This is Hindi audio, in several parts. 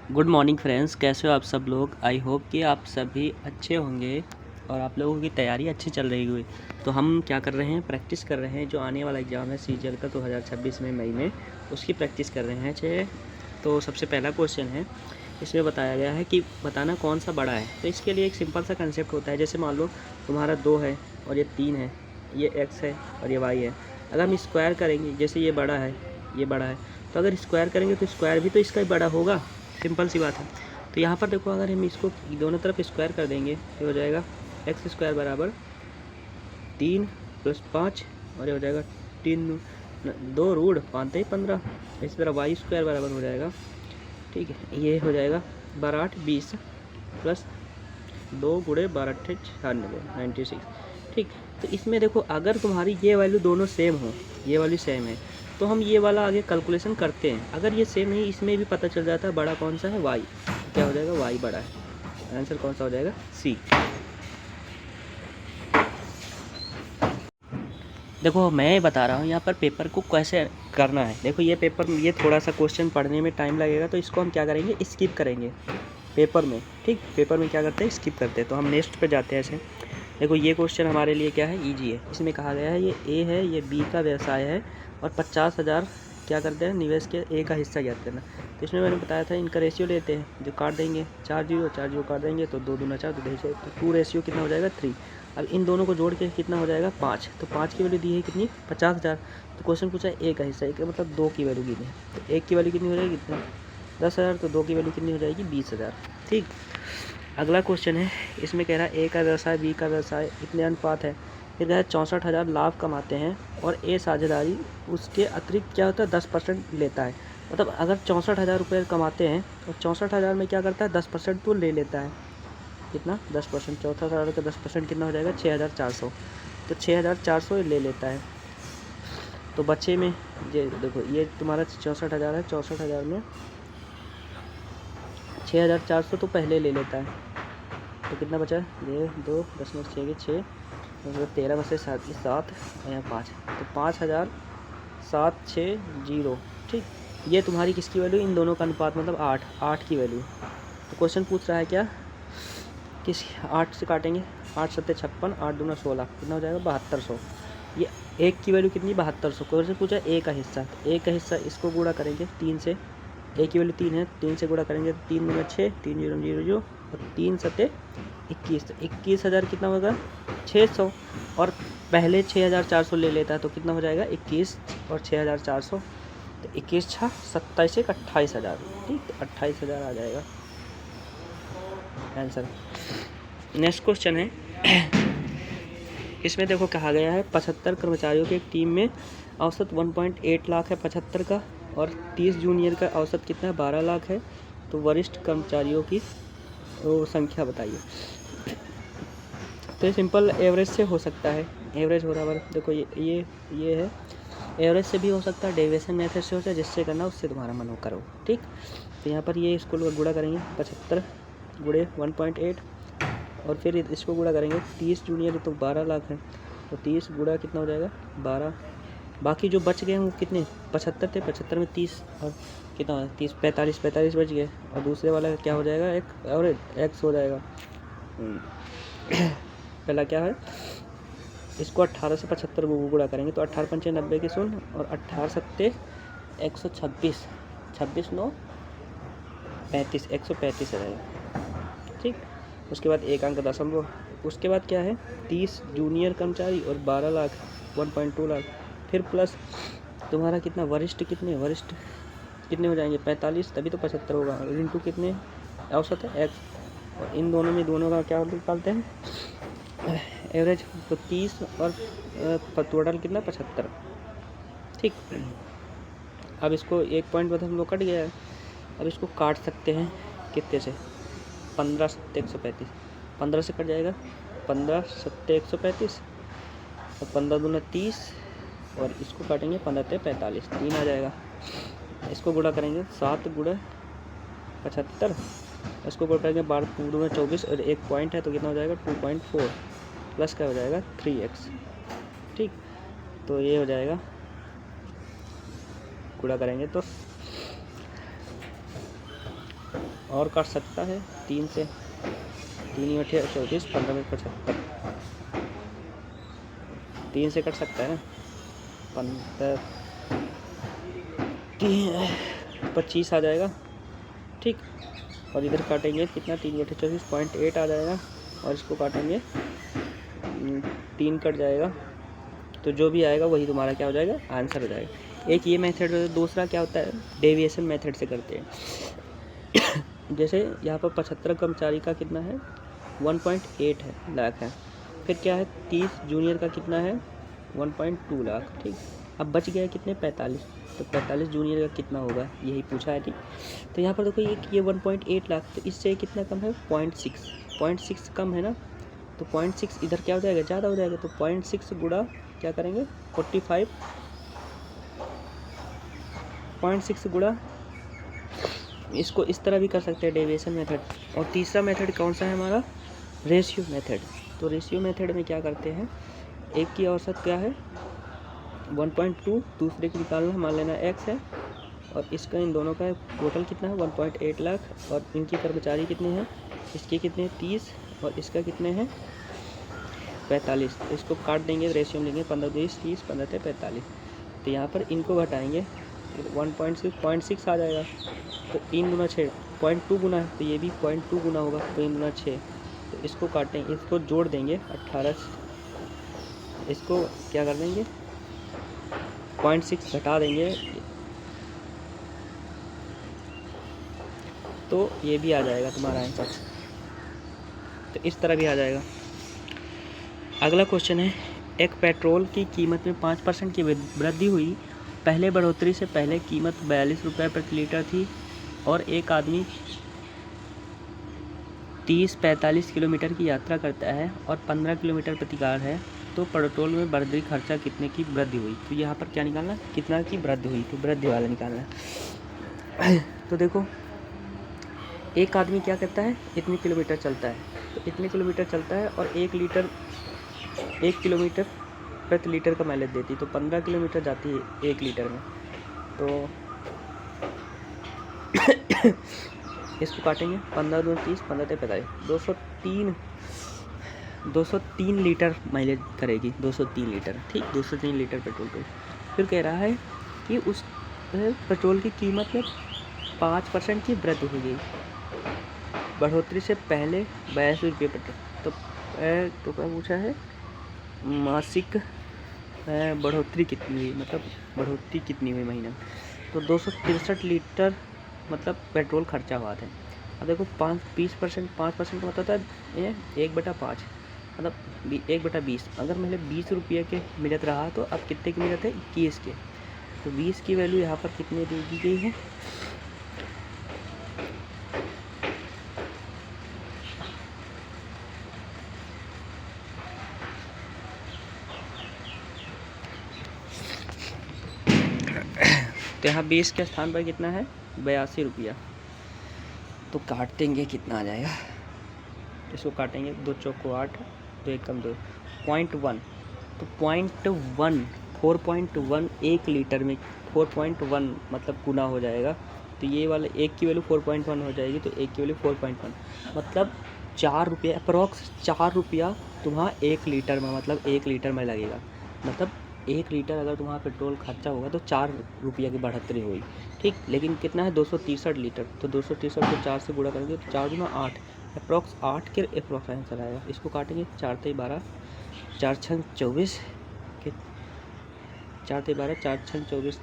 गुड मॉर्निंग फ्रेंड्स, कैसे हो आप सब लोग। आई होप कि आप सभी अच्छे होंगे और आप लोगों की तैयारी अच्छी चल रही हुई। तो हम क्या कर रहे हैं, प्रैक्टिस कर रहे हैं। जो आने वाला एग्ज़ाम है सीजीएल का 2026 में मई में, उसकी प्रैक्टिस कर रहे हैं। चलिए, तो सबसे पहला क्वेश्चन है, इसमें बताया गया है कि बताना कौन सा बड़ा है। तो इसके लिए एक सिंपल सा कंसेप्ट होता है। जैसे मान लो तुम्हारा 2 है और ये 3 है, ये एक्स है और ये वाई है। अगर हम स्क्वायर करेंगे, जैसे ये बड़ा है, ये बड़ा है, तो अगर स्क्वायर करेंगे तो स्क्वायर भी तो इसका ही बड़ा होगा। सिंपल सी बात है। तो यहाँ पर देखो, अगर हम इसको दोनों तरफ स्क्वायर कर देंगे तो हो जाएगा एक्स स्क्वायर बराबर 3 + 5 और ये हो जाएगा 3 2 रूट 5 × 15। इसी तरह वाई स्क्वायर बराबर हो जाएगा, ठीक है, ये हो जाएगा 12 8 20 प्लस 2 × 12 × 8 96। ठीक, तो इसमें देखो, अगर तुम्हारी ये वैल्यू दोनों सेम हो, ये वाली सेम है, तो हम ये वाला आगे कैलकुलेशन करते हैं। अगर ये सेम नहीं, इसमें भी पता चल जाता है बड़ा कौन सा है, वाई। क्या हो जाएगा, वाई बड़ा है। आंसर कौन सा हो जाएगा, सी। देखो, मैं बता रहा हूँ यहाँ पर पेपर को कैसे करना है। देखो, ये पेपर, ये थोड़ा सा क्वेश्चन पढ़ने में टाइम लगेगा, तो इसको हम क्या करेंगे, स्किप करेंगे पेपर में। ठीक, पेपर में क्या करते हैं, स्किप करते हैं। तो हम नेक्स्ट पे जाते हैं। ऐसे देखो, ये क्वेश्चन हमारे लिए क्या है, ईजी है। इसमें कहा गया है ये ए है, ये बी का व्यवसाय है और 50,000 क्या करते हैं, निवेश के ए का हिस्सा ज्ञात करना। तो इसमें मैंने बताया था, इनका रेशियो लेते हैं, जो काट देंगे 4 जीरो काट देंगे तो 2 दूना 4, तो 2 रेशियो कितना हो जाएगा, 3। अब इन दोनों को जोड़ के कितना हो जाएगा, 5। तो 5 की वैल्यू दी है कितनी, 50,000। तो क्वेश्चन पूछा है ए का हिस्सा, एक मतलब 2 की वैल्यू गिनी है। तो 1 की वैल्यू कितनी हो जाएगी, 10,000। तो 2 की वैल्यू कितनी हो जाएगी, 20,000। ठीक, अगला क्वेश्चन है, इसमें कह रहा है ए का व्यवसाय बी का व्यवसाय इतने अनुपात है। फिर कह 64,000 लाभ कमाते हैं और ए साझेदारी उसके अतिरिक्त क्या होता है, 10% लेता है। मतलब अगर 64,000 रुपये कमाते हैं और 64,000 में क्या करता है, 10% तो ले लेता है। कितना, 10%। 64,000 का 10% कितना हो जाएगा, 6,400। तो 6,400 ले लेता है। तो बच्चे में ये देखो, ये तुम्हारा 64,000 है, 64,000 में 6,400 तो पहले ले लेता है। तो कितना बचा, ये 2 10 में 6 के 6, मतलब 13 में से 7 और यहाँ 5, तो 5,760। ठीक, ये तुम्हारी किसकी वैल्यू, इन दोनों का अनुपात, मतलब 8 की वैल्यू। तो क्वेश्चन पूछ रहा है क्या, किस 8 से काटेंगे, 8 7 56, 8 दूना 16, कितना हो जाएगा, 7200। ये एक की वैल्यू कितनी, 7200। क्वेश्चन पूछा ए का हिस्सा, तो ए का हिस्सा इसको गुणा करेंगे 3 से। ए की वैल्यू 3 है, 3 से गुणा करेंगे, 3 दूना 6, 3 0 0 0 और 3 7 21। तो 21,000 कितना होगा, 600। और पहले 6,400 ले लेता है, तो कितना हो जाएगा, 21 और 6,400, तो 21 6 27 1 28,000। ठीक, तो 28,000 आ जाएगा आंसर। नेक्स्ट क्वेश्चन है, इसमें देखो कहा गया है 75 कर्मचारियों की एक टीम में औसत 1.8 लाख है 75 का, और 30 जूनियर का औसत कितना है, 12 लाख है। तो वरिष्ठ कर्मचारियों की वो संख्या बताइए। तो ये सिंपल एवरेज से हो सकता है। एवरेज बराबर देखो, ये है, एवरेज से भी हो सकता है, डेविएशन मेथड से हो सकता है, जिससे करना उससे तुम्हारा मन हो करो। ठीक, तो यहाँ पर ये इसको गुणा करेंगे, 75 गुणे 1.8, और फिर इसको गुणा करेंगे 30 जूनियर, तो 12 लाख है। तो 30 गुणा कितना हो जाएगा, 12। बाकी जो बच गए हैं वो कितने, 75 थे, 75 में 30 और कितना, 30 45 बच गए। और दूसरे वाला क्या हो जाएगा, एक और एक्स हो जाएगा। पहला क्या है, इसको 18 से 75 गुणा करेंगे, तो 18 पंचे 90 की 0 और 18 सत्ते 126, 26 9 35, 135 आ जाएगा। ठीक, उसके बाद एक अंक दशमलव। उसके बाद क्या है, 30 जूनियर कर्मचारी और 12 लाख 1.2 लाख। फिर प्लस तुम्हारा कितना, वरिष्ठ कितने हो जाएंगे, 45, तभी तो 75 होगा। इंटू कितने, औसत है एक्स, और इन दोनों में दोनों का क्या निकालते हैं, एवरेज। तो 30 और टोटल कितना, 75। ठीक, अब इसको एक पॉइंट मतलब हम लोग कट गया है। अब इसको काट सकते हैं कितने से, 15 7 135, 15 से कट जाएगा, 15 7 135 और 15 दूना 30, और इसको काटेंगे 15 ते 45, 3 आ जाएगा। इसको गुणा करेंगे 7 गुणा 75, इसको गुणा करेंगे 12 दूना 24 और एक पॉइंट है, तो कितना हो जाएगा, 2.4 प्लस क्या हो जाएगा, 3x। ठीक, तो ये हो जाएगा, गुणा करेंगे तो और कट सकता है 3 से, 3 × 8 = 24, 15 में 75, 3 से कट सकता है ना, 15, 25 आ जाएगा, ठीक। और इधर काटेंगे कितना, 3 × 8 = 24, 0.8 आ जाएगा, और इसको काटेंगे 3 कट जाएगा, तो जो भी आएगा वही तुम्हारा क्या हो जाएगा, आंसर हो जाएगा। एक ये मेथड है। दूसरा क्या होता है, डेविएशन मेथड से करते हैं। जैसे यहाँ पर 75 कर्मचारी का कितना है, 1.8 लाख है। फिर क्या है, 30 जूनियर का कितना है, 1.2 लाख, ठीक। अब बच गया कितने, 45, तो 45 जूनियर का कितना होगा, यही पूछा है, ठीक। तो यहाँ पर देखो ये 1.8 लाख, तो इससे कितना कम है, 0.6 कम है ना, तो 0.6 इधर क्या हो जाएगा, ज़्यादा हो जाएगा, तो 0.6 गुणा क्या करेंगे, 45, 0.6 गुणा, इसको इस तरह भी कर सकते हैं, डेविएशन मेथड। और तीसरा मेथड कौन सा है हमारा, रेशियो मेथड। तो रेशियो मेथड में क्या करते हैं, एक की औसत क्या है 1.2, दूसरे की निकालना, मान लेना x है, और इसका इन दोनों का टोटल कितना है 1.8 लाख, और इनकी कर्मचारी कितने हैं, इसके कितने 30, और इसका कितने हैं 45। तो इसको काट देंगे, रेशियो लेंगे 15 × 20 = 30, 15 × 45। तो यहाँ पर इनको घटाएंगे, 1.6 आ जाएगा, तो 3 × 6 0.2 गुना है, तो ये भी 0.2 गुना होगा, 3 × 6। तो इसको काटेंगे, इसको जोड़ देंगे 18, इसको क्या कर देंगे 0.6 घटा देंगे, तो ये भी आ जाएगा तुम्हारा आंसर। तो इस तरह भी आ जाएगा। अगला क्वेश्चन है, एक पेट्रोल की कीमत में 5% की वृद्धि हुई। पहले बढ़ोतरी से पहले कीमत 42 रुपये प्रति लीटर थी, और एक आदमी 30-45 किलोमीटर की यात्रा करता है और 15 किलोमीटर प्रतिकार है, तो पेट्रोल में बढ़ती खर्चा कितने की वृद्धि हुई। तो यहाँ पर क्या निकालना, कितना की वृद्धि हुई, तो वृद्धि वाला निकालना है। तो देखो, एक आदमी क्या करता है, इतने किलोमीटर चलता है, तो इतने किलोमीटर चलता है, और 1 किलोमीटर प्रति लीटर का माइलेज देती, तो 15 किलोमीटर जाती है 1 लीटर में। तो इसको काटेंगे, 15 × 2 = 30, 15 × 45, 203 लीटर माइलेज करेगी, 203 लीटर, ठीक, 203 लीटर पेट्रोल को। फिर कह रहा है कि उस पेट्रोल की कीमत में 5% की वृद्धि हो गई, बढ़ोतरी से पहले 42 रुपये प्रति। तो क्या पूछा है, मासिक बढ़ोतरी कितनी हुई, मतलब बढ़ोतरी कितनी हुई महीने में। तो 263 लीटर मतलब पेट्रोल खर्चा हुआ था। अब देखो 20%, 5% का मतलब था ये 1/5, मतलब 1/20। अगर मतलब 20 रुपये के मिलत रहा, तो अब कितने की मिलत है, 21 के। तो 20 की वैल्यू यहाँ पर कितने दे दी गई है, तो यहाँ 20 के स्थान पर कितना है, 82 रुपया। तो काट देंगे, कितना आ जाएगा, इसको काटेंगे, 2 × 4 = 8, 2 × 1 = 2, 0.1। तो 0.1, 4.1 1 लीटर में 4.1 मतलब गुना हो जाएगा। तो ये वाला 1 की वैल्यू 4.1 हो जाएगी, तो 1 की वैल्यू 4.1 मतलब 4 रुपये, अप्रॉक्स 4 रुपया तुम्हारा 1 लीटर में, मतलब 1 लीटर में लगेगा। मतलब 1 लीटर अगर तुम्हारा पेट्रोल खर्चा होगा, तो 4 रुपये की बढ़ोतरी होगी, ठीक। लेकिन कितना है, 263 लीटर, तो 263 को 4 से गुणा करेंगे, तो 4 × 8, अप्रॉक्स 8 के अप्रॉक्स आंसर आएगा। इसको काटेंगे, 4 × 12, 4 × 24, 4 × 12, 4 × 24,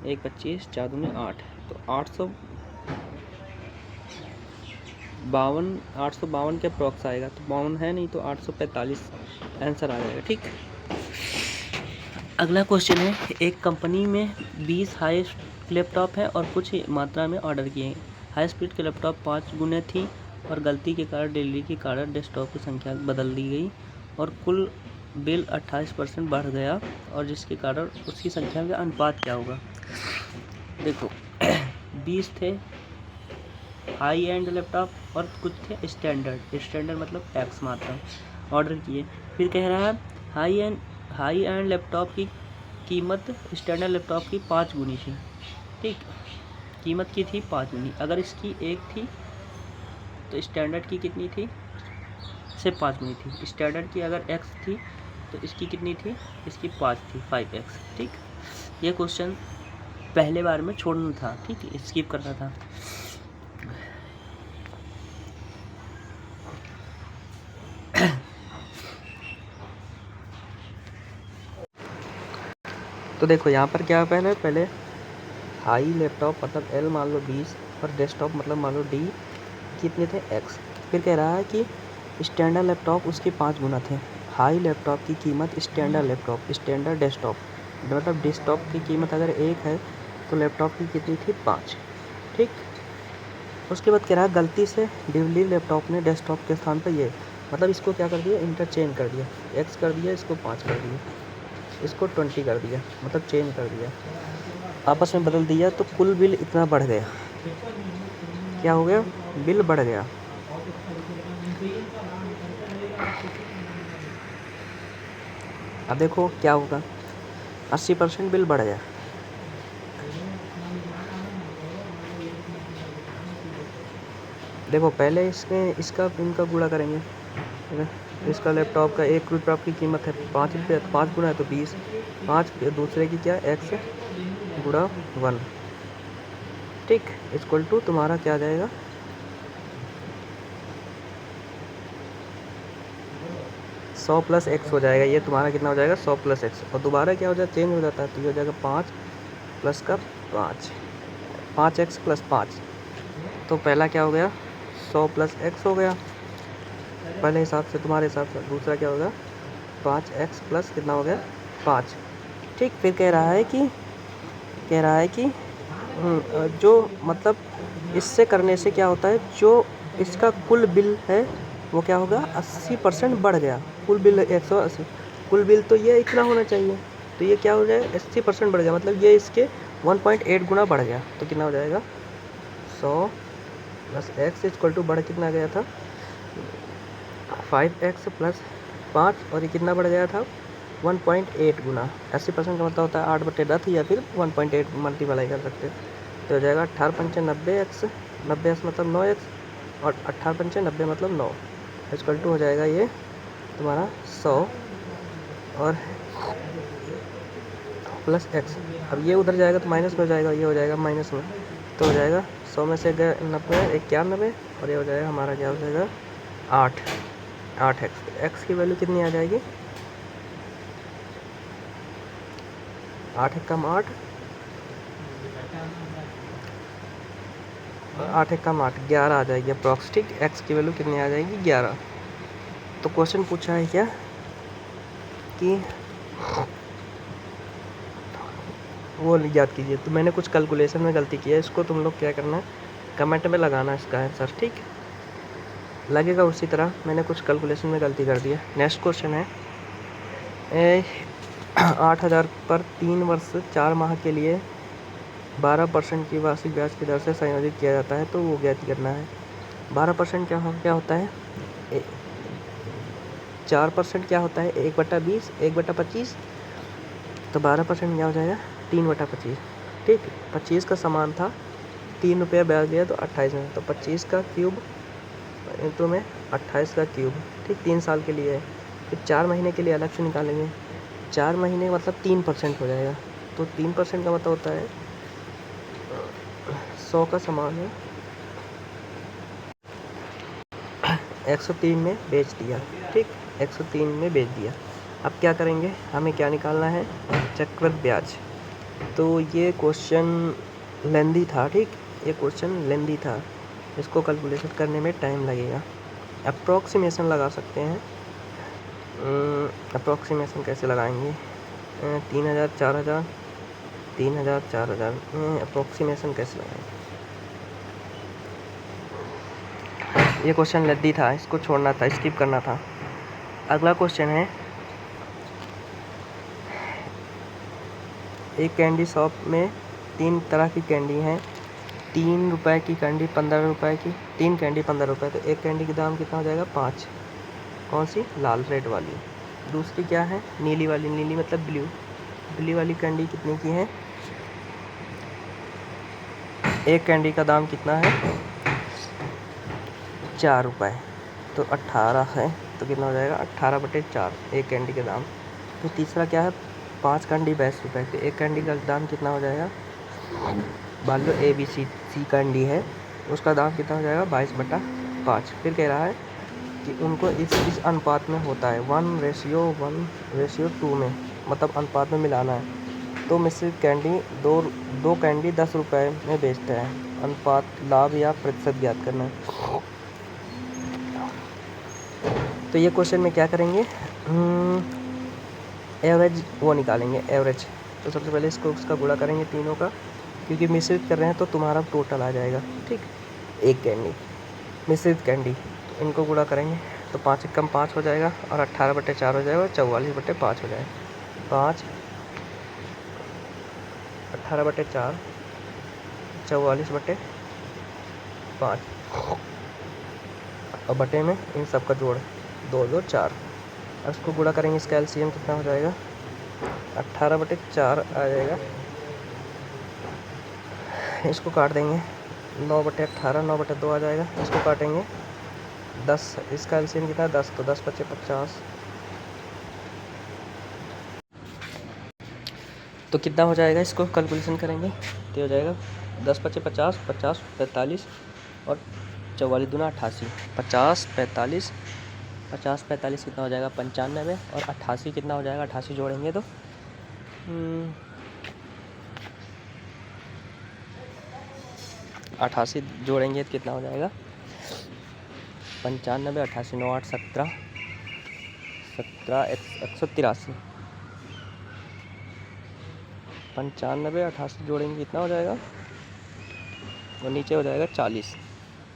1 × 25, 4 × 2 = 8, तो 852 के अप्रॉक्स आएगा। तो 52 है नहीं, तो 845 आंसर आ जाएगा, ठीक। अगला क्वेश्चन है, एक कंपनी में 20 हाई लैपटॉप है और कुछ मात्रा में ऑर्डर किए हैं। हाई स्पीड के लैपटॉप 5 गुने थी, और गलती के कारण डिलीवरी के कारण डेस्कटॉप की संख्या बदल दी गई, और कुल बिल 28% बढ़ गया, और जिसके कारण उसकी संख्या का अनुपात क्या होगा। देखो 20 थे हाई एंड लैपटॉप, और कुछ थे स्टैंडर्ड मतलब टैक्स मात्रा ऑर्डर किए। फिर कह रहा है हाई एंड लैपटॉप की कीमत स्टैंडर्ड लैपटॉप की 5 गुनी थी, ठीक। कीमत की थी 5 गुनी। अगर इसकी 1 थी तो स्टैंडर्ड की कितनी थी, सिर्फ 5 गुनी थी। स्टैंडर्ड की अगर x थी तो इसकी कितनी थी, इसकी 5 थी, 5x। ठीक, ये क्वेश्चन पहले बार में छोड़ना था, ठीक, स्किप करना था। तो देखो यहाँ पर क्या पहले हाई लैपटॉप मतलब L मान लो 20 और डेस्कटॉप मतलब मान लो D कितने थे, x। फिर कह रहा है कि स्टैंडर्ड लैपटॉप उसके 5 गुना थे। हाई लैपटॉप की कीमत स्टैंडर्ड लैपटॉप, स्टैंडर्ड डेस्कटॉप मतलब डेस्कटॉप की कीमत अगर 1 है तो लैपटॉप की कितनी थी, 5। ठीक, उसके बाद कह रहा है गलती से डिवली लैपटॉप ने डेस्कटॉप के स्थान पर ये मतलब इसको क्या कर दिया, इंटरचेंज कर दिया, x कर दिया, इसको 5 कर दिया, इसको 20 कर दिया, मतलब चेंज कर दिया, आपस में बदल दिया। तो कुल बिल इतना बढ़ गया, क्या हो गया, बिल बढ़ गया। अब देखो क्या होगा, 80% बिल बढ़ गया। देखो पहले इसका इनका गुणा करेंगे, इसका लैपटॉप का 1 लैपटॉप की कीमत है 5 रुपये, तो 5 गुना है तो 20, 5 दूसरे की क्या, x गुणा 1। ठीक, इक्वल टू तुम्हारा क्या आ जाएगा, 100 प्लस x हो जाएगा। ये तुम्हारा कितना हो जाएगा, 100 प्लस x। और दोबारा क्या हो जाता है, चेंज हो जाता है, तो ये हो जाएगा 5 प्लस का 5, 5x प्लस 5। तो पहला क्या हो गया, 100 प्लस x हो गया पहले हिसाब से, तुम्हारे हिसाब से। दूसरा क्या होगा, 5x प्लस कितना हो गया, 5। ठीक, फिर कह रहा है कि जो मतलब इससे करने से क्या होता है, जो इसका कुल बिल है वो क्या होगा, 80% बढ़ गया। कुल बिल 180, कुल बिल तो ये इतना होना चाहिए, तो ये क्या हो जाएगा, 80% बढ़ गया, मतलब ये इसके 1.8 गुना बढ़ गया। तो कितना हो जाएगा, 100 प्लस x इक्वल टू बढ़ कितना गया था, 5x प्लस 5, और ये कितना बढ़ गया था, 1.8 गुना। 80% का मतलब होता है 8/10 या फिर 1.8 मल्टीप्लाई कर सकते हैं। तो हो जाएगा 18×5 90x, 90x मतलब 9x, और 18×5 90 मतलब 9 इक्वल टू हो जाएगा ये तुम्हारा 100 और प्लस x। अब ये उधर जाएगा तो माइनस में हो जाएगा, ये हो जाएगा माइनस में, तो हो जाएगा 100 में से 90 91, और ये हो जाएगा हमारा क्या हो जाएगा 8x। x की वैल्यू कितनी आ जाएगी, 8 कम 8, 8 कम 8 11 आ जाएगी अप्रॉक्स। ठीक, x की वैल्यू कितनी आ जाएगी, 11। तो क्वेश्चन पूछा है क्या कि वो याद कीजिए। तो मैंने कुछ कैलकुलेशन में गलती की है, इसको तुम लोग क्या करना है, कमेंट में लगाना इसका आंसर। ठीक, लगेगा उसी तरह मैंने कुछ कैलकुलेशन में गलती कर दी है। नेक्स्ट क्वेश्चन है 8,000 पर 3 वर्ष 4 माह के लिए 12% की वार्षिक ब्याज की दर से संयोजित किया जाता है, तो वो ज्ञात करना है। 12% क्या होता है, 4% क्या होता है, 1/20, 1/25, तो 12% क्या हो जाएगा, 3/25। ठीक, 25 का समान था, 3 रुपया ब्याज दिया तो 28 में, तो 25 का क्यूब इंटू में 28 का क्यूब। ठीक, 3 साल के लिए है। फिर 4 महीने के लिए अलग से निकालेंगे, 4 महीने मतलब 3% हो जाएगा। तो 3% का मतलब होता है 100 का समान है 103 में बेच दिया। ठीक, 103 में बेच दिया। अब क्या करेंगे, हमें क्या निकालना है, चक्रवृद्धि ब्याज। तो ये क्वेश्चन लेंदी था। ठीक, ये क्वेश्चन लेंदी था, इसको कैलकुलेशन करने में टाइम लगेगा। अप्रॉक्सीमेशन लगा सकते हैं। अप्रॉक्सीमेशन कैसे लगाएंगे, 3,000 4,000, 3,000 4,000, अप्रॉक्सीमेशन कैसे लगाएंगे। ये क्वेश्चन लेंदी था, इसको छोड़ना था, स्किप करना था। अगला क्वेश्चन है, एक कैंडी शॉप में 3 तरह की कैंडी हैं। 3 रुपए की कैंडी, 15 रुपए की, 3 कैंडी 15 रुपए, तो एक कैंडी का दाम कितना हो जाएगा, 5। कौन सी, लाल रेड वाली। दूसरी क्या है, नीली वाली, नीली मतलब ब्लू, ब्लू वाली कैंडी कितने की है, एक कैंडी का दाम कितना है 4 रुपये, तो 18 है, तो कितना हो जाएगा 18/4 एक कैंडी का दाम। तो तीसरा क्या है 5 कैंडी 22 रुपये, तो एक कैंडी का दाम कितना हो जाएगा, मान लो ABC कैंडी है, उसका दाम कितना हो जाएगा 22/5। फिर कह रहा है कि उनको इस अनुपात में होता है 1:1:2 में, मतलब अनुपात में मिलाना है। तो मिश्रित कैंडी दो कैंडी 10 रुपये में बेचते हैं, अनुपात लाभ या प्रतिशत ज्ञात करना है। तो ये क्वेश्चन में क्या करेंगे, एवरेज वो निकालेंगे एवरेज। तो सबसे पहले इसको उसका गुणा करेंगे तीनों का, क्योंकि मिश्रित कर रहे हैं तो तुम्हारा टोटल आ जाएगा, ठीक। एक कैंडी मिश्रित कैंडी, तो इनको गुणा करेंगे तो 5 एकम 5 हो जाएगा, और 18/4 हो जाएगा, और 44/5 हो जाएगा। 5 18/4 44/5, और बटे में इन सब का जोड़ 2 2 4। अब इसको गुणा करेंगे, इसका एलसीएम कितना हो जाएगा 18/4 आ जाएगा। इसको काट देंगे 9/18 9/2 आ जाएगा। इसको काटेंगे 10, इसका एलसीएम कितना है 10, तो 10 × 50। तो कितना हो जाएगा, इसको कैलकुलेशन करेंगे तो हो जाएगा 10 × 50 50 45 और 44 दूना 88, 50 45 50 45 कितना हो जाएगा 95, और 88 कितना हो जाएगा, 88 जोड़ेंगे तो 88 जोड़ेंगे तो कितना हो जाएगा 95 88 9 8 17 183। 95 88 जोड़ेंगे कितना हो जाएगा, और नीचे हो जाएगा 40,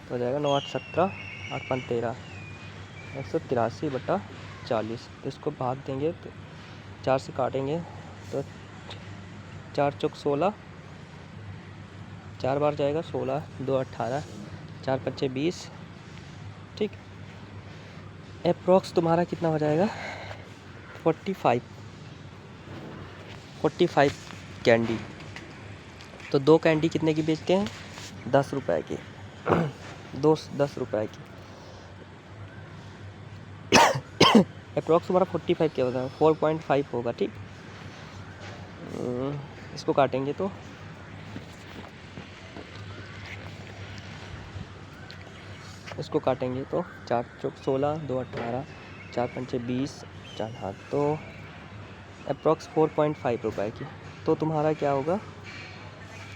तो हो जाएगा 9 8 17 8 5 13 183/40। तो इसको भाग देंगे तो 4 से काटेंगे तो 4 चौक 16, 4 बार जाएगा 16, 2 18, 4 5 20, ठीक। अप्रॉक्स तुम्हारा कितना हो जाएगा 45 कैंडी। तो 2 कैंडी कितने की बेचते हैं 10 रुपये की, 10 रुपये की। अप्रॉक्स तुम्हारा 45 क्या होता है 4.5 होगा, ठीक। इसको काटेंगे तो 4 चौक 16, 2 18, 4 5 20, 4 हाथ, तो अप्रॉक्स 4.5 रुपये की। तो तुम्हारा क्या होगा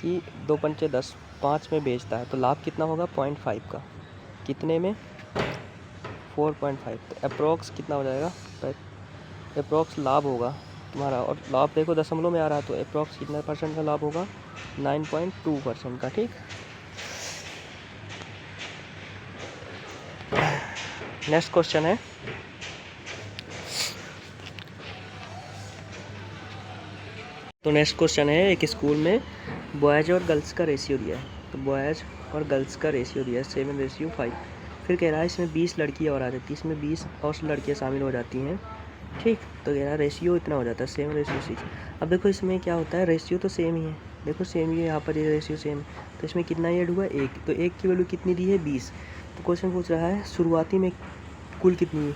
कि 2 पंचे 10, 5 में बेचता है, तो लाभ कितना होगा 0.5 का, कितने में 4.5। तो अप्रॉक्स कितना हो जाएगा, अप्रॉक्स लाभ होगा तुम्हारा, और लाभ देखो दशमलव में आ रहा है, तो अप्रॉक्स कितना % का लाभ होगा 9.2% का, ठीक। नेक्स्ट क्वेश्चन है, तो नेक्स्ट क्वेश्चन है एक स्कूल में बॉयज़ और गर्ल्स का रेशियो दिया है। तो बॉयज़ और गर्ल्स का रेशियो दिया है 7:5। फिर कह रहा है इसमें 20 लड़कियाँ और आ जाती है, इसमें 20 और लड़कियाँ शामिल हो जाती हैं, ठीक। तो कह रहा है रेशियो इतना हो जाता है 7:6। अब देखो इसमें क्या होता है, रेशियो तो सेम ही है, देखो सेम ही है, यहाँ पर ये रेशियो सेम है, तो इसमें कितना ऐड हुआ 1, तो 1 की वैल्यू कितनी दी है 20। तो क्वेश्चन पूछ रहा है शुरुआती में कुल कितनी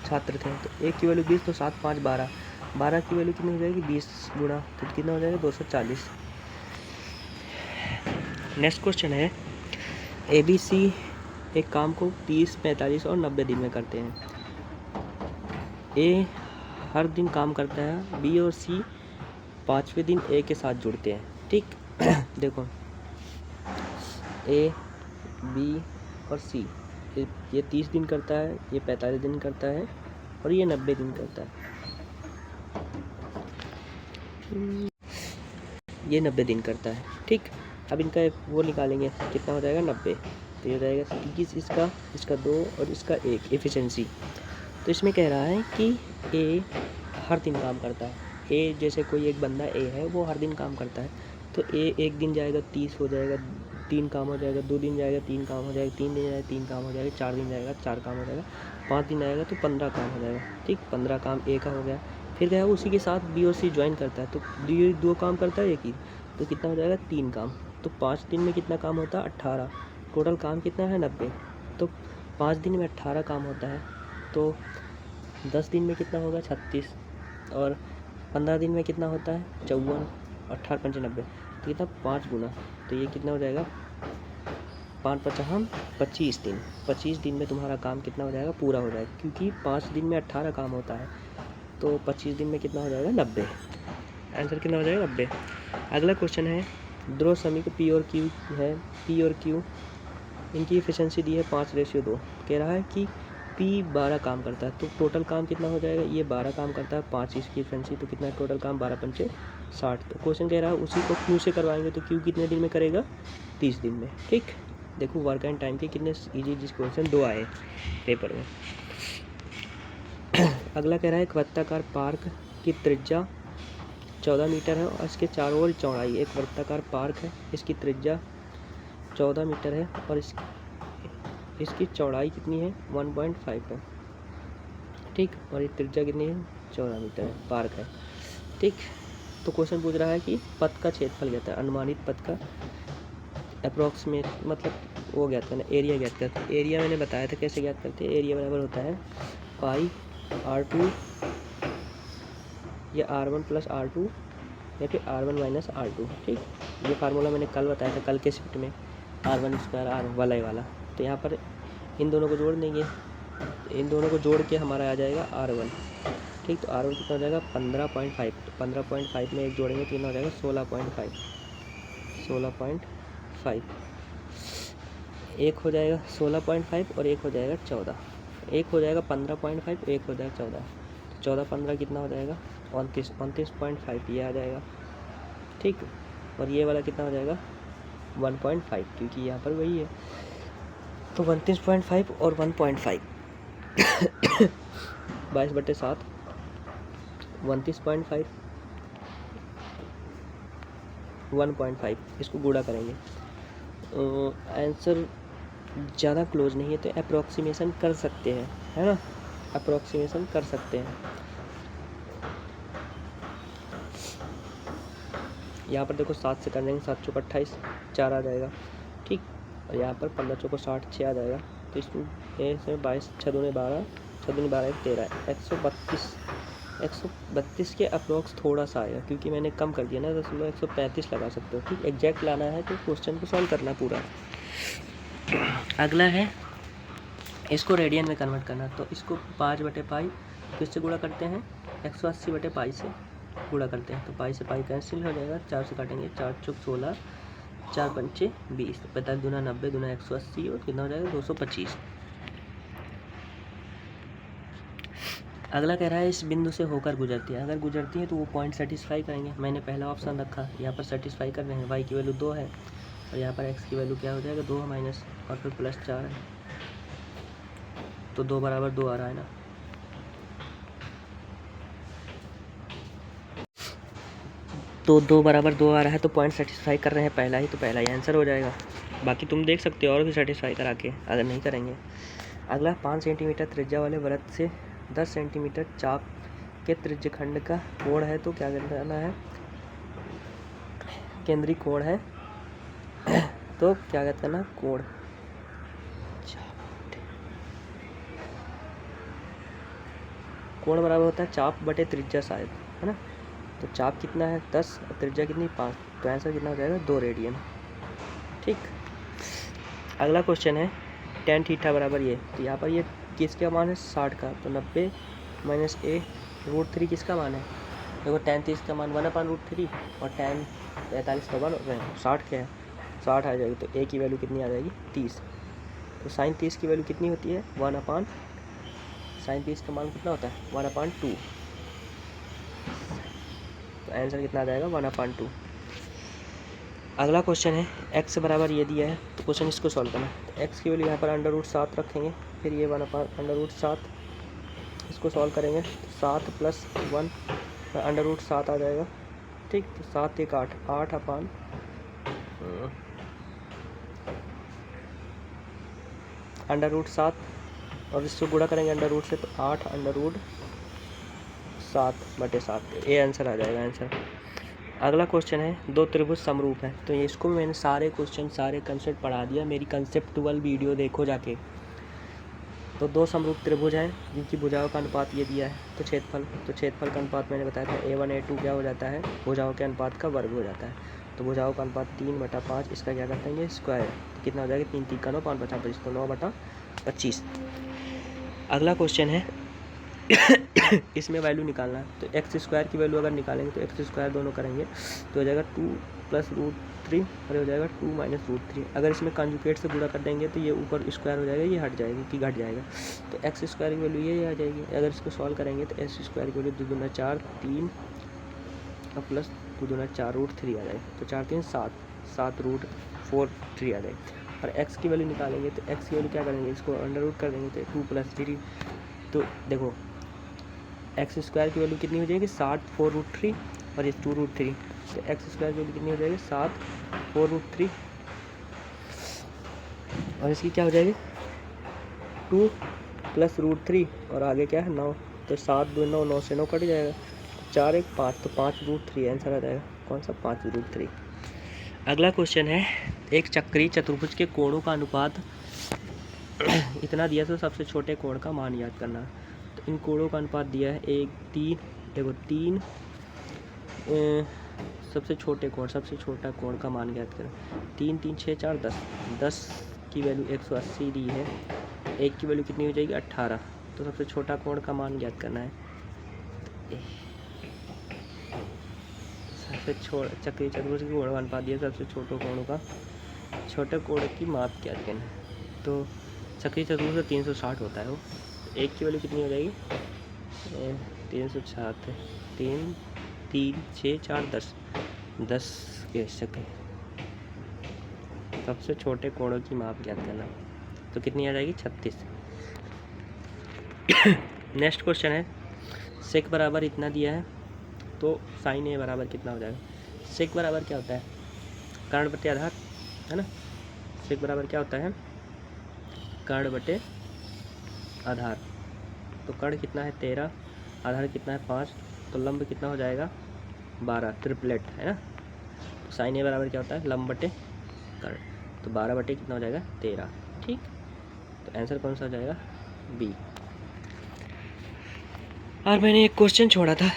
छात्र थे, तो 1 की वैल्यू 20, तो 7 5 12, 12 की वैल्यू कितनी हो जाएगी 20 गुणा, तो कितना हो जाएगा 240। नेक्स्ट क्वेश्चन है ABC एक काम को 30 45 और 90 दिन में करते हैं। A हर दिन काम करता है, B और C 5वें दिन A के साथ जुड़ते हैं, ठीक। देखो A B और C ये 30 दिन करता है, ये 45 दिन करता है, और ये 90 दिन करता है, ये 90 दिन करता है, ठीक। अब इनका वो निकालेंगे कितना हो जाएगा 90, तो ये हो जाएगा 30 इसका 2 और इसका 1 एफिशिएंसी। तो इसमें कह रहा है कि A हर दिन काम करता है, A जैसे कोई एक बंदा A है वो हर दिन काम करता है, तो A एक दिन जाएगा 30 हो जाएगा, 3 काम हो जाएगा, 2 दिन जाएगा 3 काम हो जाएगा, 3 दिन जाएगा 3 काम हो जाएगा, 4 दिन जाएगा 4 काम हो जाएगा, 5 दिन आएगा तो 15 काम हो जाएगा, ठीक। 15 काम A का हो गया। फिर क्या है उसी के साथ B और C ज्वाइन करता है, तो 2 काम करता है एक ही, तो कितना हो जाएगा 3 काम। तो तो 5 दिन में कितना काम होता है 18, टोटल काम कितना है 90। तो 5 दिन में 18 काम होता है, तो 10 दिन में कितना होगा 36, और 15 दिन में कितना होता है 54, 18 पंचे 90, तो कितना 5 गुना, तो ये कितना हो जाएगा 5 पचास 25 दिन। 25 दिन में तुम्हारा काम कितना हो जाएगा पूरा हो जाएगा, क्योंकि 5 दिन में 18 काम होता है, तो 25 दिन में कितना हो जाएगा 90। आंसर कितना हो जाएगा 90। अगला क्वेश्चन है ध्रुव समीकरण पी और क्यू है, पी और क्यू इनकी एफिशिएंसी दी है 5:2। कह रहा है कि पी 12 काम करता है, तो टोटल काम कितना हो जाएगा, ये 12 काम करता है, 5 इसकी एफिशिएंसी, तो कितना टोटल काम 12 पंचे 60। तो क्वेश्चन कह रहा है उसी को क्यू से करवाएंगे, तो क्यू कितने दिन में करेगा 30 दिन में। ठीक, देखो वर्क एंड टाइम के कितने इजी जिस क्वेश्चन 2 आए पेपर में। अगला कह रहा है एक वृत्ताकार पार्क की त्रिज्या 14 मीटर है और इसके चारों ओर चौड़ाई, एक वृत्ताकार पार्क है, इसकी त्रिज्या 14 मीटर है और इसकी चौड़ाई कितनी है 1.5 है। ठीक, और ये त्रिज्या कितनी है 14 मीटर है, पार्क है। ठीक, तो क्वेश्चन पूछ रहा है कि पथ का क्षेत्रफल ज्ञात है, अनुमानित पथ का अप्रॉक्सीमेट, मतलब वो ज्ञात करना, एरिया ज्ञात करते हैं। एरिया मैंने बताया था कैसे ज्ञात करते हैं, एरिया बराबर होता है पाई R2 या R1 प्लस R2 या फिर R1 माइनस R2। ठीक, ये फार्मूला मैंने कल बताया था, कल के शिफ्ट में, R1 स्क्वायर R वाला। तो यहाँ पर इन दोनों को जोड़ देंगे, इन दोनों को जोड़ के हमारा आ जाएगा R1। ठीक, तो R1 कितना हो जाएगा 15.5, तो 15.5 में एक जोड़ेंगे तो कितना हो जाएगा 16.5, एक हो जाएगा 16.5 और एक हो जाएगा 14, एक हो जाएगा 15.5, एक हो जाएगा 14, 14 15 कितना हो जाएगा 29.5, ये आ जाएगा। ठीक, और ये वाला कितना हो जाएगा 1.5, क्योंकि यहाँ पर वही है, तो 29.5 और 1.5 22/7 29.5 1.5, इसको गुणा करेंगे। आंसर ज़्यादा क्लोज नहीं है, तो अप्रॉक्सीमेशन कर सकते हैं, है ना, अप्रॉक्सीमेशन कर सकते हैं। यहाँ पर देखो 7 से कर देंगे, 7 चौक 28, 4 आ जाएगा। ठीक, और यहाँ पर 15 चौक 60, 6 आ जाएगा, तो इसमें 22 6 दूनी 12, 6 दूनी 12 13, 132 के अप्रॉक्स थोड़ा सा आएगा, क्योंकि मैंने कम कर दिया ना, तो 135 लगा सकते हो। ठीक, एग्जैक्ट लाना है तो क्वेश्चन को सॉल्व करना पूरा। अगला है इसको रेडियन में कन्वर्ट करना, तो इसको 5/पाई किससे गुणा करते हैं 180/पाई से गुणा करते हैं, तो पाई से पाई कैंसिल हो जाएगा, 4 से काटेंगे, 4 चौक 16, 4 पंचे 20, 45 दूना 90 दूना 180 और कितना हो जाएगा 225। अगला कह रहा है इस बिंदु से होकर गुजरती है, अगर गुजरती है तो वो पॉइंट सेटिस्फाई करेंगे। मैंने पहला ऑप्शन रखा, यहाँ पर सेटिस्फाई कर रहे हैं, वाई की वैल्यू 2 है और यहाँ पर एक्स की वैल्यू क्या हो जाएगा 2 माइनस और फिर प्लस 4 है, तो 2 बराबर 2 आ रहा है ना। तो 2 बराबर 2 आ रहा है, तो पॉइंट सेटिस्फाई कर रहे हैं पहला ही, तो पहला ही आंसर हो जाएगा। बाकी तुम देख सकते हो और भी सेटिस्फाई करा के, अगर नहीं करेंगे। अगला 5 सेंटीमीटर त्रिज्या वाले वृत्त से 10 सेंटीमीटर चाप के त्रिज्यखंड का कोण है, तो क्या करना है, केंद्रीय कोण है, तो क्या करना कोण, कोण बराबर होता है चाप बटे त्रिज्या शायद, है ना। तो चाप कितना है 10 और त्रिज्या कितनी 5, तो आंसर कितना हो जाएगा 2 रेडियन। ठीक, अगला क्वेश्चन है tan थीटा बराबर ये, तो यहाँ पर ये किसका मान है 60 का, तो 90 माइनस a √3 किसका मान है, देखो tan 30 का मान 1/√3 और tan 45 का मान 60 क्या है 60 आ जाएगी, तो a की वैल्यू कितनी आ जाएगी 30, तो sin 30 की वैल्यू कितनी होती है 1/, sin 30 का मान कितना होता है 1/2, तो आंसर कितना आ जाएगा 1/2। अगला क्वेश्चन है x बराबर ये दिया है, तो क्वेश्चन इसको सॉल्व करना है, तो x की वैल्यू यहाँ पर √7 रखेंगे, फिर ये 1/√7 इसको सॉल्व करेंगे, तो 7 + 1 √7 आ जाएगा। ठीक, तो 7 1 8 8/, √7 और इसको गुणा करेंगे √ से, तो 8 √7/7, ये आंसर आ जाएगा आंसर। अगला क्वेश्चन है, दो त्रिभुज समरूप है। तो इसको मैंने सारे क्वेश्चन सारे कंसेप्ट पढ़ा दिया, मेरी कंसेप्टुअल वीडियो देखो जाके। तो दो समरूप त्रिभुज हैं जिनकी भुजाओं का अनुपात ये दिया है। तो छेदफल का अनुपात मैंने बताया था A1 A2 क्या हो जाता है, भुजाओं के अनुपात का वर्ग हो जाता है। तो भुजाओं का अनुपात 3/5, इसका क्या करते हैं स्क्वायर, तो कितना हो जाएगा 3 3 का 9 5 5 25, तो 9/25। अगला क्वेश्चन है इसमें वैल्यू निकालना है। तो एक्स स्क्वायर की वैल्यू अगर निकालेंगे तो एक्स स्क्वायर दोनों करेंगे तो हो जाएगा 2 + √3 और हो जाएगा 2 - √3। अगर इसमें कंजुगेट से गुणा कर देंगे तो ये ऊपर स्क्वायर हो जाएगा, ये हट जाएगी कि घट जाएगा। तो एक्स स्क्वायर की वैल्यू ये आ जाएगी। अगर इसको सॉल्व करेंगे तो एक्स स्क्वायर की वैल्यू 2 दूना 4 3 और प्लस 2 दूना 4 √3 आ जाएगी। तो 4 3 7 7 √4 आ जाएगी। और एक्स की वैल्यू निकालेंगे तो एक्स की वैल्यू क्या करेंगे, इसको अंडर रूट कर देंगे तो 2 + 3। तो देखो एक्स स्क्वायर की वैल्यू कितनी हो जाएगी 7 4 √3 और ये 2 √3। तो एक्स स्क्वायर की वैल्यू कितनी हो जाएगी 7 4 √3 और इसकी क्या हो जाएगी 2 + √3 और आगे क्या है 9। तो 7 2 9 9 से 9 कट जाएगा, 4 1 5, तो 5 √3 आंसर आ जाएगा। कौन सा 5 √3। अगला क्वेश्चन है, एक चक्रीय चतुर्भुज के कोणों का अनुपात इतना दिया तो सबसे छोटे कोण का मान याद करना। तो इन कोणों का अनुपात दिया है 1 3, देखो 3 सबसे छोटे कोण, सबसे छोटा कोण का मान याद करें। 3 3 6 4 10, 10 की वैल्यू 180 दी है, एक की वैल्यू कितनी हो जाएगी 18। तो सबसे छोटा कोण का मान याद करना है। सबसे चक्रीय चतुर्भुज के कोण का अनुपात दिया, सबसे छोटे कोण का छोटे कोण की माप याद करना है। तो चक्रीय चतुर्भुज का 360 होता है वो। एक की वैल्यू कितनी हो जाएगी 360, 3 3 6 4 10, 10 के चक्र सबसे छोटे कोणों की माप याद करना। तो कितनी आ जाएगी 36। नेक्स्ट क्वेश्चन है, सेक बराबर इतना दिया है तो साइन ए बराबर कितना हो जाएगा। सेक बराबर क्या होता है, कर्ण बटे आधार है ना। सेक बराबर क्या होता है, कर्ण बटे आधार। तो कर्ण कितना है 13, आधार कितना है 5, तो लंब कितना हो जाएगा 12, ट्रिपलेट है ना। तो साइन ए बराबर क्या होता है लंब बटे कर्ण, तो 12 बटे कितना हो जाएगा 13। ठीक, तो आंसर कौन सा हो जाएगा बी। और मैंने एक क्वेश्चन छोड़ा था,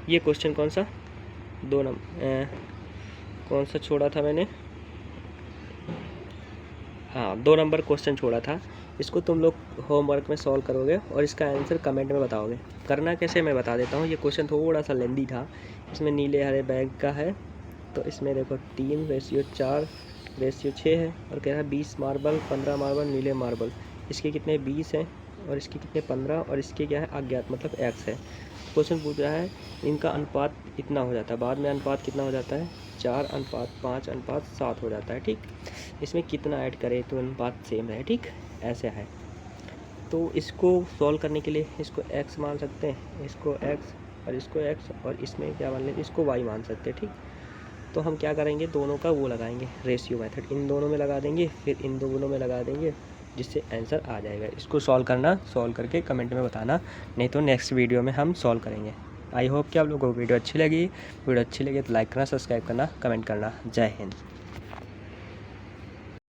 ये क्वेश्चन कौन सा 2 नंबर कौन सा छोड़ा था मैंने, हाँ 2 नंबर क्वेश्चन छोड़ा था। इसको तुम लोग होमवर्क में सॉल्व करोगे और इसका आंसर कमेंट में बताओगे। करना कैसे मैं बता देता हूँ। ये क्वेश्चन थोड़ा सा लेंदी था, इसमें नीले हरे बैग का है। तो इसमें देखो 3:4 रेशियो 6 है और कह रहा है 20 मार्बल 15 मार्बल नीले मार्बल, इसके कितने 20 हैं और इसके कितने 15 और इसके क्या है अज्ञात मतलब x है। क्वेश्चन पूछ रहा है इनका अनुपात इतना हो जाता है, बाद में अनुपात कितना हो जाता है 4:5:7 हो जाता है। ठीक, इसमें कितना ऐड करें तो अनुपात सेम रहे। ठीक, ऐसे है। तो इसको सॉल्व करने के लिए इसको x मान सकते हैं, इसको x और इसको x और इसमें क्या मान लें इसको y मान सकते हैं। ठीक, तो हम क्या करेंगे दोनों का वो लगाएंगे रेशियो मेथड, इन दोनों में लगा देंगे फिर इन दोनों में लगा देंगे जिससे आंसर आ जाएगा। इसको सॉल्व करना, सॉल्व करके कमेंट में बताना, नहीं तो नेक्स्ट वीडियो में हम सॉल्व करेंगे। आई होप कि आप लोगों को वीडियो अच्छी लगी तो लाइक करना, सब्सक्राइब करना, कमेंट करना। जय हिंद।